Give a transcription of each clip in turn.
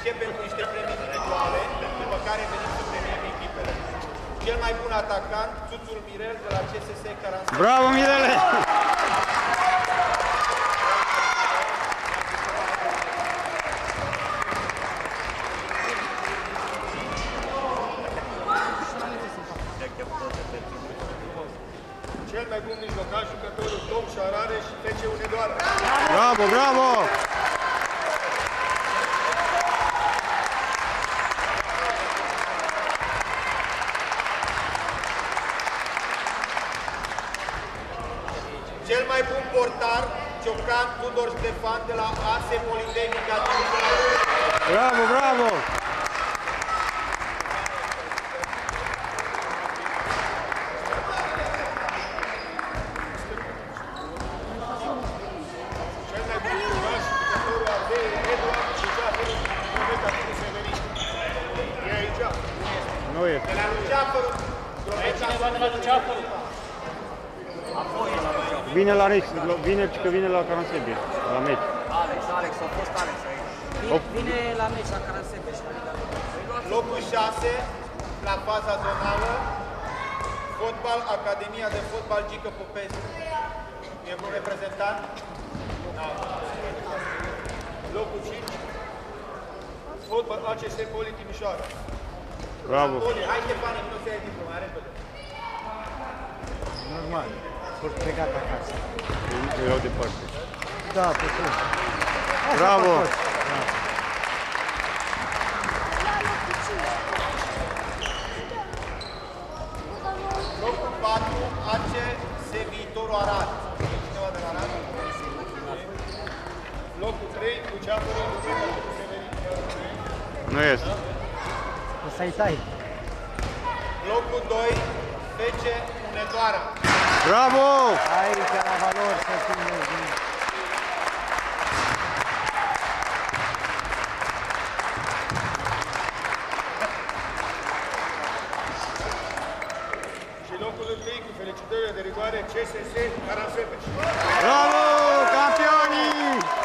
Începem cu niște premii individuale, după care venim să premiem echipele. Cel mai bun atacant, Țuțul Mirel de la CSS Caransebeș. Bravo, Mirele! Cel mai bun mijlocaș, jucătorul Tom Șarare și FC Unedoara. Bravo, bravo! Cel mai bun portar, Ciocan Tudor Ștefan de la ASE Politehnica Timișoara. Bravo, bravo! Cel mai bun jucător, jucătorul Ardei, Eduard și Ceafărul Drobeta Severin. E aici? Nu e. De la lui Ceafărul Drobeta Severin. Vine la Rex, vine la Caransebeș, la meci. Alex, a fost Alex aici. Vine la meci la Caransebeș. Locul 6, la faza zonală, fotbal, Academia de Fotbal Gică Popescu. E un reprezentant? Da. Locul 5, fotbal ACS Poli Timișoara. Bravo! Hai Ștefane, nu se ia diploma, mai repede. Normal, sunt plecat acasă. Erau departe. Da, pe cum. Bravo! Locul 4, ACS Viitorul Arad. Cineva de la Arad? Locul 3, cu Ceafărul Drobeta Severin. Nu este. O să-i tai. Locul 2, FC Unedoara. Bravo! Aici la valori să fim bine. Și locul 1 cu felicitările de rigoare CSS Caransebeș. Bravo! Campionii!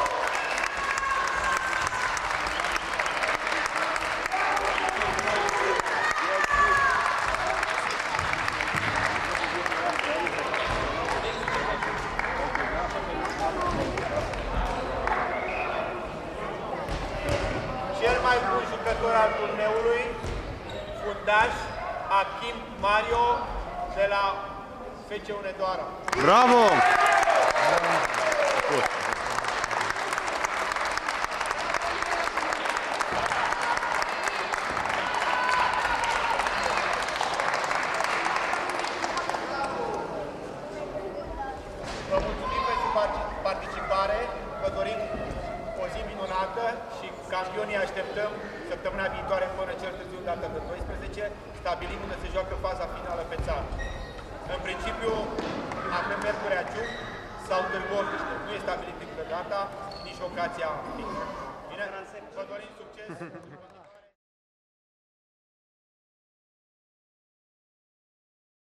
Cel mai bun jucător al turneului, fundaș Achim Mario de la FC Unedoara. Bravo! Vă mulțumim pentru participare, vă dorim o zi minunată și campionii așteptăm săptămâna viitoare până cel târziu data de 12, stabilim unde se joacă faza finală pe țară. În principiu avem Miercurea Ciuc sau Târgu Orbiște. Nu e stabilit încă data, nici locația fixă. Bine? Vă dorim succes!